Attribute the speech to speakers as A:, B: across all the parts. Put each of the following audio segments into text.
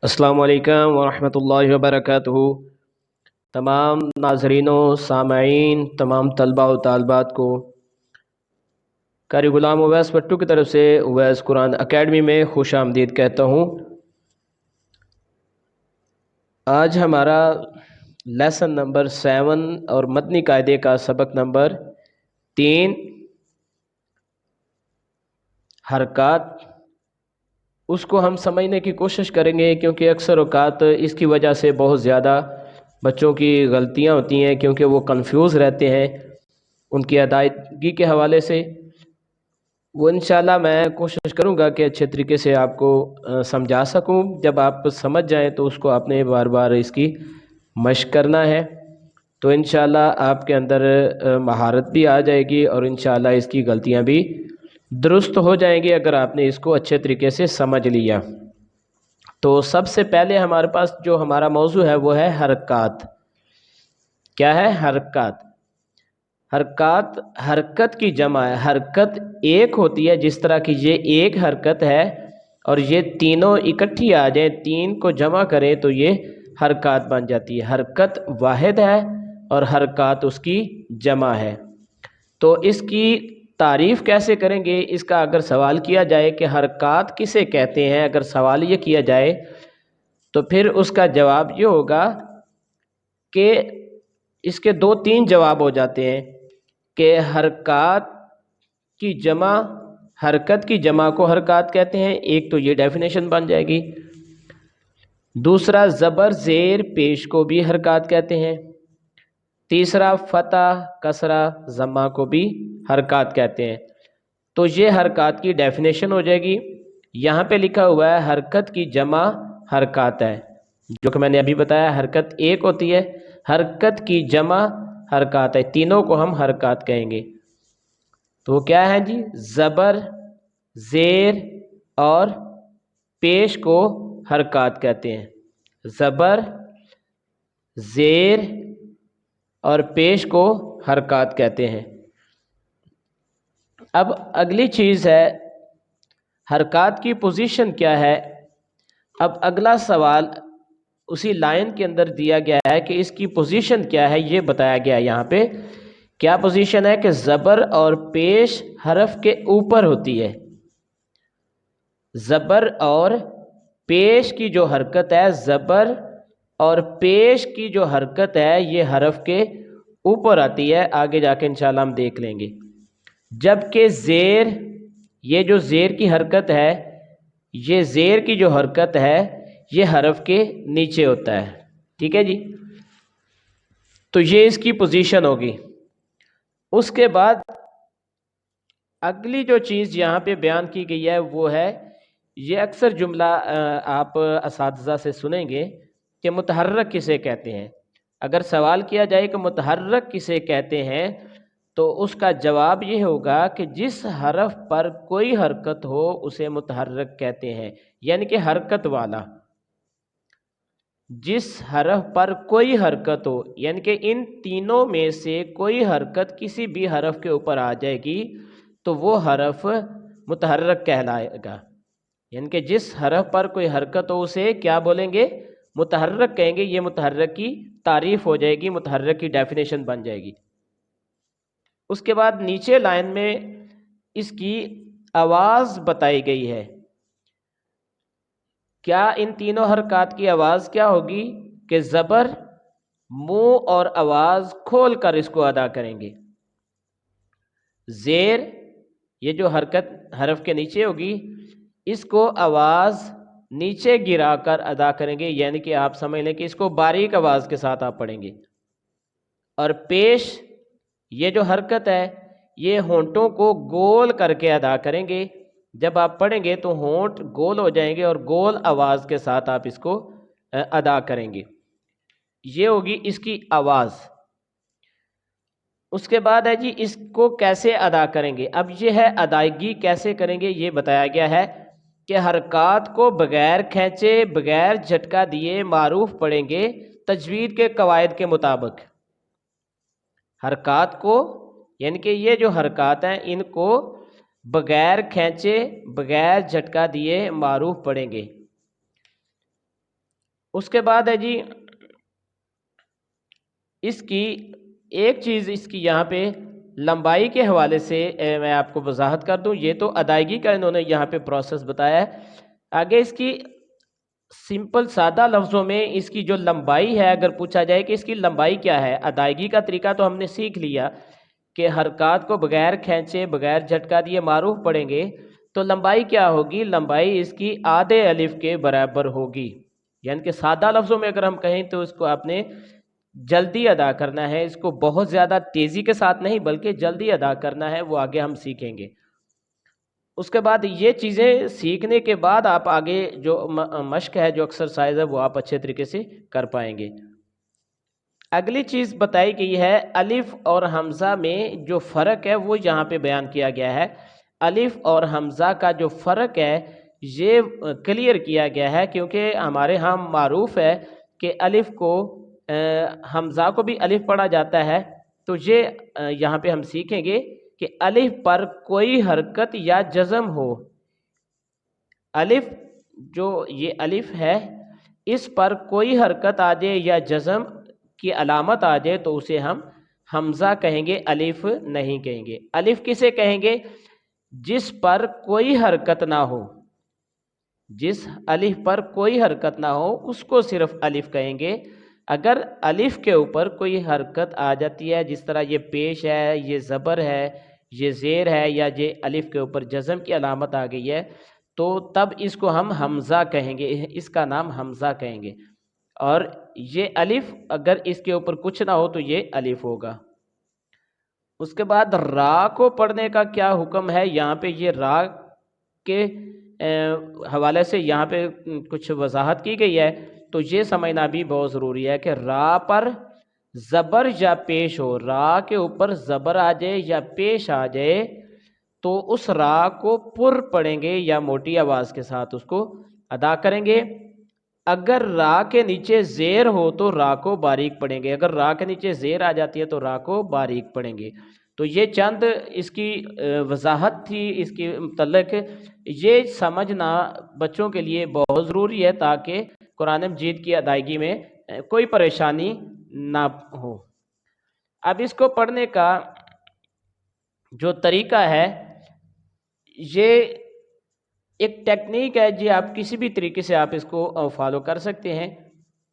A: السلام علیکم ورحمۃ اللہ وبرکاتہ۔ تمام ناظرین و سامعین، تمام طلباء و طالبات کو قاری غلام اویس پٹو کی طرف سے اویس قرآن اکیڈمی میں خوش آمدید کہتا ہوں۔ آج ہمارا لیسن نمبر 7 اور متنی قاعدے کا سبق نمبر 3 حرکات، اس کو ہم سمجھنے کی کوشش کریں گے، کیونکہ اکثر اوقات اس کی وجہ سے بہت زیادہ بچوں کی غلطیاں ہوتی ہیں، کیونکہ وہ کنفیوز رہتے ہیں ان کی ادائیگی کے حوالے سے۔ وہ انشاءاللہ میں کوشش کروں گا کہ اچھے طریقے سے آپ کو سمجھا سکوں۔ جب آپ سمجھ جائیں تو اس کو آپ نے بار بار اس کی مشق کرنا ہے، تو انشاءاللہ آپ کے اندر مہارت بھی آ جائے گی اور انشاءاللہ اس کی غلطیاں بھی درست ہو جائیں گی اگر آپ نے اس کو اچھے طریقے سے سمجھ لیا۔ تو سب سے پہلے ہمارے پاس جو ہمارا موضوع ہے وہ ہے حرکات۔ کیا ہے؟ حرکات۔ حرکات حرکت کی جمع ہے۔ حرکت ایک ہوتی ہے، جس طرح کی یہ ایک حرکت ہے اور یہ تینوں اکٹھی آ جائیں، تین کو جمع کریں تو یہ حرکات بن جاتی ہے۔ حرکت واحد ہے اور حرکات اس کی جمع ہے۔ تو اس کی تعریف کیسے کریں گے؟ اس کا اگر سوال کیا جائے کہ حرکات کسے کہتے ہیں، اگر سوال یہ کیا جائے تو پھر اس کا جواب یہ ہوگا کہ اس کے 2-3 جواب ہو جاتے ہیں کہ حرکات کی جمع، حرکت کی جمع کو حرکات کہتے ہیں، ایک تو یہ ڈیفینیشن بن جائے گی۔ دوسرا، زبر زیر پیش کو بھی حرکات کہتے ہیں۔ تیسرا، فتح کسرہ ضمہ کو بھی حرکات کہتے ہیں۔ تو یہ حرکات کی ڈیفینیشن ہو جائے گی۔ یہاں پہ لکھا ہوا ہے حرکت کی جمع حرکات ہے، جو کہ میں نے ابھی بتایا حرکت ایک ہوتی ہے، حرکت کی جمع حرکات ہے، تینوں کو ہم حرکات کہیں گے۔ تو کیا ہے جی؟ زبر زیر اور پیش کو حرکات کہتے ہیں۔ زبر زیر اور پیش کو حرکات کہتے ہیں۔ اب اگلی چیز ہے حرکات کی پوزیشن کیا ہے۔ اب اگلا سوال اسی لائن کے اندر دیا گیا ہے کہ اس کی پوزیشن کیا ہے، یہ بتایا گیا ہے یہاں پہ۔ کیا پوزیشن ہے کہ زبر اور پیش حرف کے اوپر ہوتی ہے۔ زبر اور پیش کی جو حرکت ہے، زبر اور پیش کی جو حرکت ہے، یہ حرف کے اوپر آتی ہے، آگے جا کے انشاءاللہ ہم دیکھ لیں گے۔ جبکہ زیر، یہ جو زیر کی حرکت ہے، یہ زیر کی جو حرکت ہے یہ حرف کے نیچے ہوتا ہے۔ ٹھیک ہے جی، تو یہ اس کی پوزیشن ہوگی۔ اس کے بعد اگلی جو چیز یہاں پہ بیان کی گئی ہے وہ ہے، یہ اکثر جملہ آپ اساتذہ سے سنیں گے کہ متحرک کسے کہتے ہیں۔ اگر سوال کیا جائے کہ متحرک کسے کہتے ہیں تو اس کا جواب یہ ہوگا کہ جس حرف پر کوئی حرکت ہو اسے متحرک کہتے ہیں، یعنی کہ حرکت والا۔ جس حرف پر کوئی حرکت ہو، یعنی کہ ان تینوں میں سے کوئی حرکت کسی بھی حرف کے اوپر آ جائے گی تو وہ حرف متحرک کہلائے گا۔ یعنی کہ جس حرف پر کوئی حرکت ہو اسے کیا بولیں گے؟ متحرک کہیں گے۔ یہ متحرک کی تعریف ہو جائے گی، متحرک کی ڈیفینیشن بن جائے گی۔ اس کے بعد نیچے لائن میں اس کی آواز بتائی گئی ہے۔ کیا ان تینوں حرکات کی آواز کیا ہوگی؟ کہ زبر منہ اور آواز کھول کر اس کو ادا کریں گے۔ زیر، یہ جو حرکت حرف کے نیچے ہوگی، اس کو آواز نیچے گرا کر ادا کریں گے، یعنی کہ آپ سمجھ لیں کہ اس کو باریک آواز کے ساتھ آپ پڑھیں گے۔ اور پیش، یہ جو حرکت ہے یہ ہونٹوں کو گول کر کے ادا کریں گے۔ جب آپ پڑھیں گے تو ہونٹ گول ہو جائیں گے اور گول آواز کے ساتھ آپ اس کو ادا کریں گے۔ یہ ہوگی اس کی آواز۔ اس کے بعد ہے جی اس کو کیسے ادا کریں گے۔ اب یہ ہے ادائیگی کیسے کریں گے، یہ بتایا گیا ہے کہ حرکات کو بغیر کھینچے، بغیر جھٹکا دیے معروف پڑھیں گے تجوید کے قواعد کے مطابق۔ حرکات کو، یعنی کہ یہ جو حرکات ہیں ان کو بغیر کھینچے، بغیر جھٹکا دیے معروف پڑھیں گے۔ اس کے بعد ہے جی اس کی ایک چیز اس کی یہاں پہ لمبائی کے حوالے سے میں آپ کو وضاحت کر دوں. یہ تو ادائیگی کا انہوں نے یہاں پہ پروسیس بتایا ہے. آگے اس کی سمپل سادہ لفظوں میں اس کی جو لمبائی ہے، اگر پوچھا جائے کہ اس کی لمبائی کیا ہے، ادائیگی کا طریقہ تو ہم نے سیکھ لیا کہ حرکات کو بغیر کھینچے بغیر جھٹکا دیے معروف پڑھیں گے. تو لمبائی کیا ہوگی؟ لمبائی اس کی آدھے الف کے برابر ہوگی. یعنی کہ سادہ لفظوں میں اگر ہم کہیں تو اس کو آپ نے جلدی ادا کرنا ہے، اس کو بہت زیادہ تیزی کے ساتھ نہیں بلکہ جلدی ادا کرنا ہے. وہ آگے ہم سیکھیں گے. اس کے بعد یہ چیزیں سیکھنے کے بعد آپ آگے جو مشق ہے، جو ایکسرسائز ہے، وہ آپ اچھے طریقے سے کر پائیں گے. اگلی چیز بتائی گئی ہے الف اور حمزہ میں جو فرق ہے وہ یہاں پہ بیان کیا گیا ہے. الف اور حمزہ کا جو فرق ہے یہ کلیئر کیا گیا ہے، کیونکہ ہمارے ہاں معروف ہے کہ الف کو حمزہ کو بھی الف پڑھا جاتا ہے. تو یہ یہاں پہ ہم سیکھیں گے کہ الف پر کوئی حرکت یا جزم ہو. الف جو یہ الف ہے اس پر کوئی حرکت آ جائے یا جزم کی علامت آ جائے تو اسے ہم حمزہ کہیں گے، الف نہیں کہیں گے. الف کسے کہیں گے؟ جس پر کوئی حرکت نہ ہو. جس الف پر کوئی حرکت نہ ہو اس کو صرف الف کہیں گے. اگر الف کے اوپر کوئی حرکت آ جاتی ہے، جس طرح یہ پیش ہے، یہ زبر ہے، یہ زیر ہے، یا یہ الف کے اوپر جزم کی علامت آ گئی ہے، تو تب اس کو ہم حمزہ کہیں گے، اس کا نام حمزہ کہیں گے. اور یہ الف اگر اس کے اوپر کچھ نہ ہو تو یہ الف ہوگا. اس کے بعد را کو پڑھنے کا کیا حکم ہے؟ یہاں پہ یہ را کے حوالے سے یہاں پہ کچھ وضاحت کی گئی ہے. تو یہ سمجھنا بھی بہت ضروری ہے کہ را پر زبر یا پیش ہو. را کے اوپر زبر آ جائے یا پیش آ جائے تو اس را کو پر پڑھیں گے یا موٹی آواز کے ساتھ اس کو ادا کریں گے. اگر را کے نیچے زیر ہو تو را کو باریک پڑھیں گے. اگر را کے نیچے زیر آ جاتی ہے تو را کو باریک پڑھیں گے. تو یہ چند اس کی وضاحت تھی اس کے متعلق. یہ سمجھنا بچوں کے لیے بہت ضروری ہے تاکہ قرآن مجید کی ادائیگی میں کوئی پریشانی نہ ہو. اب اس کو پڑھنے کا جو طریقہ ہے یہ ایک ٹیکنیک ہے جی. آپ کسی بھی طریقے سے آپ اس کو فالو کر سکتے ہیں.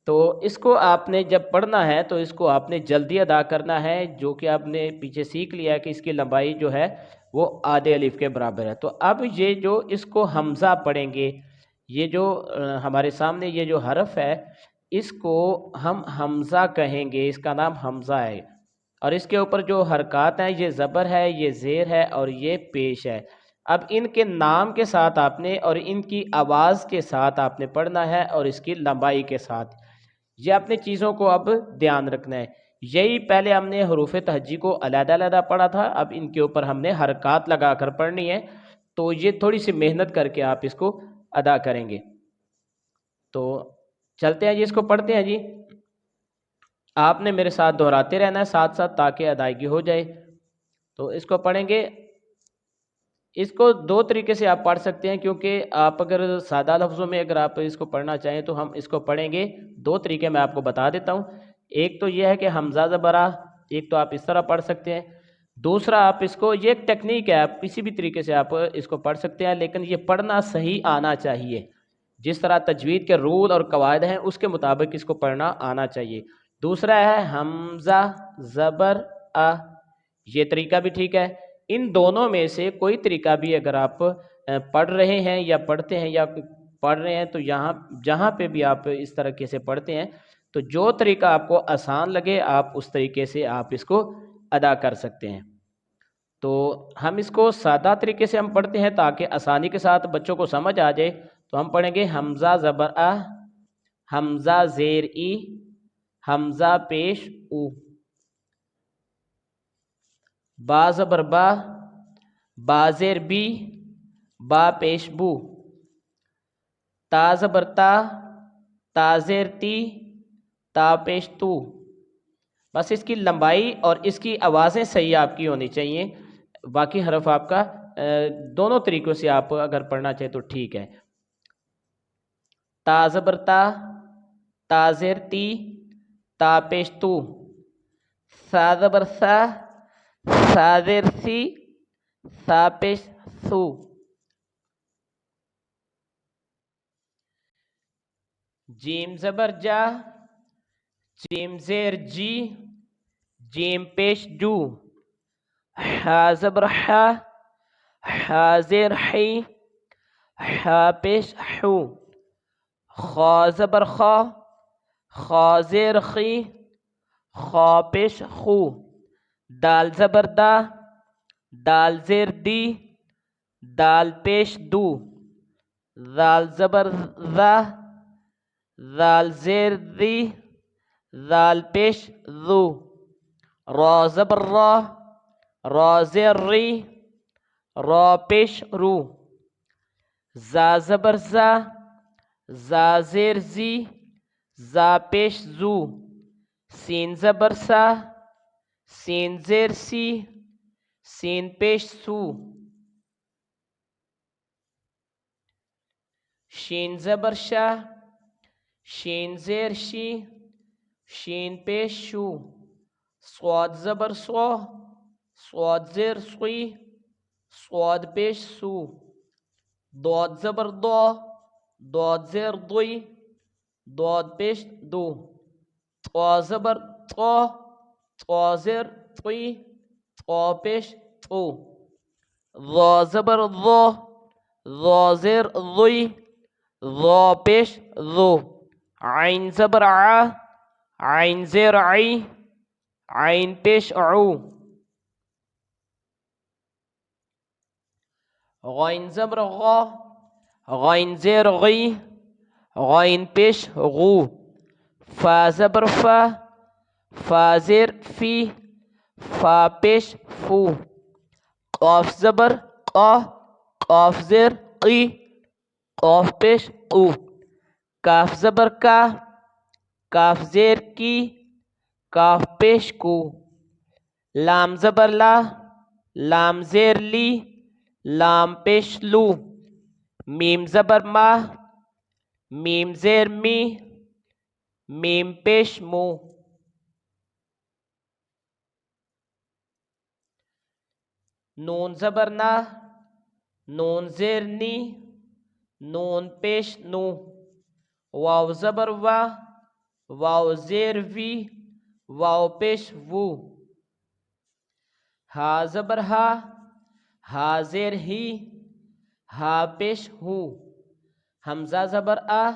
A: تو اس کو آپ نے جب پڑھنا ہے تو اس کو آپ نے جلدی ادا کرنا ہے، جو کہ آپ نے پیچھے سیکھ لیا ہے کہ اس کی لمبائی جو ہے وہ آدھے الف کے برابر ہے. تو اب یہ جو اس کو حمزہ پڑھیں گے، یہ جو ہمارے سامنے یہ جو حرف ہے اس کو ہم حمزہ کہیں گے. اس کا نام حمزہ ہے. اور اس کے اوپر جو حرکات ہیں یہ زبر ہے، یہ زیر ہے اور یہ پیش ہے. اب ان کے نام کے ساتھ آپ نے اور ان کی آواز کے ساتھ آپ نے پڑھنا ہے اور اس کی لمبائی کے ساتھ. یہ اپنے چیزوں کو اب دھیان رکھنا ہے. یہی پہلے ہم نے حروف تہجی کو علیحدہ علیحدہ پڑھا تھا، اب ان کے اوپر ہم نے حرکات لگا کر پڑھنی ہے. تو یہ تھوڑی سی محنت کر کے آپ اس کو ادا کریں گے. تو چلتے ہیں جی، اس کو پڑھتے ہیں جی. آپ نے میرے ساتھ دہراتے رہنا ہے ساتھ ساتھ تاکہ ادائیگی ہو جائے. تو اس کو پڑھیں گے. اس کو دو طریقے سے آپ پڑھ سکتے ہیں، کیونکہ آپ اگر سادہ لفظوں میں اگر آپ اس کو پڑھنا چاہیں تو ہم اس کو پڑھیں گے. دو طریقے میں آپ کو بتا دیتا ہوں. ایک تو یہ ہے کہ حمزہ زبر آ، ایک تو آپ اس طرح پڑھ سکتے ہیں. دوسرا آپ اس کو، یہ ایک ٹیکنیک ہے، آپ کسی بھی طریقے سے آپ اس کو پڑھ سکتے ہیں، لیکن یہ پڑھنا صحیح آنا چاہیے. جس طرح تجوید کے رول اور قواعد ہیں اس کے مطابق اس کو پڑھنا آنا چاہیے. دوسرا ہے حمزہ زبر آ، یہ طریقہ بھی ٹھیک ہے. ان دونوں میں سے کوئی طریقہ بھی اگر آپ پڑھ رہے ہیں یا پڑھتے ہیں یا پڑھ رہے ہیں تو یہاں جہاں پہ بھی آپ اس طریقے سے پڑھتے ہیں تو جو طریقہ آپ کو آسان لگے آپ اس طریقے سے آپ اس کو ادا کر سکتے ہیں. تو ہم اس کو سادہ طریقے سے ہم پڑھتے ہیں تاکہ آسانی کے ساتھ بچوں کو سمجھ آ جائے. تو ہم پڑھیں گے حمزہ زبر آ، حمزہ زیر ای، حمزہ پیش او، با زبر با، با زیر بی، با پیش بو، تا زبر تا، تا زیر تی، تا پیش تو. بس اس کی لمبائی اور اس کی آوازیں صحیح آپ کی ہونی چاہیے. باقی حرف آپ کا دونوں طریقوں سے آپ اگر پڑھنا چاہیں تو ٹھیک ہے. تا زبر تا، تا زیر تی، تا پیش تو، سا زبر سا، سا زیر سی، سا پیش سو، جیم زبر جا، جیم زیر جی، جیم پیش جو، حا زبر حا، حا زیر حی، حا پیش حو، خا زبر خا، خا زیر خی، خا پیش خو، دال زبر دا، دال زیر دی، دال پیش دو، دال زبر ذا، دال زیر دی، دال پیش ذو، را زبر را، را زیر ری، را پیش رو، زا زبر زا، زا زیر زی، زا پیش زو، سین زبر سا، سین زیر سی، سین پیش سو، شین زبر شا، شین زیر شی، شین پیش شو، صاد زبر صو، صاد زیر صوی، صاد پیش سو، ضاد زبر ضا، ضاد زیر ضوی، ضاد پیش دو، طا زبر طا، طا زیر طوی، طا پیش طو، ظا زبر ظا، ظا زیر ظوی، ظا پیش ظو، عین زبر ع، عین زیر عی، عین پیش عو، غین زبر غا، غین زیر غی، غین پیش غو، فا زبر فا، فا زیر فی، فا پیش فو، قاف زبر قا، قاف زیر قی، قاف پیش قو، کاف زبر کا، کاف زیر کی، کاف پیش کو، لام زبر لا، لام زیر لی، لام پیش لو، میم زبر ما، میم زیر می، میم پیش مو، نون زبر نا، نون زیر نی، نون پیش نو، واو زبر وا، واو زیر وی، واو پیش وو، ہا زبر ہا، ہا زیر ہی، ہا پیش ہو، حمزہ زبر آ،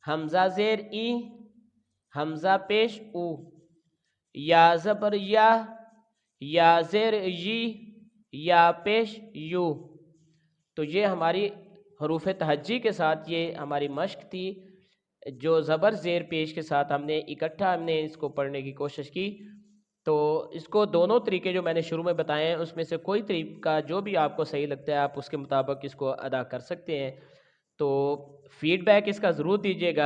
A: حمزہ زیر ای، حمزہ پیش او، یا زبر یا، یا زیر یی، یا پیش یو۔ تو یہ ہماری حروف تہجی کے ساتھ یہ ہماری مشق تھی، جو زبر زیر پیش کے ساتھ ہم نے اکٹھا ہم نے اس کو پڑھنے کی کوشش کی۔ تو اس کو دونوں طریقے جو میں نے شروع میں بتائے ہیں اس میں سے کوئی طریقہ جو بھی آپ کو صحیح لگتا ہے آپ اس کے مطابق اس کو ادا کر سکتے ہیں۔ تو فیڈ بیک اس کا ضرور دیجیے گا۔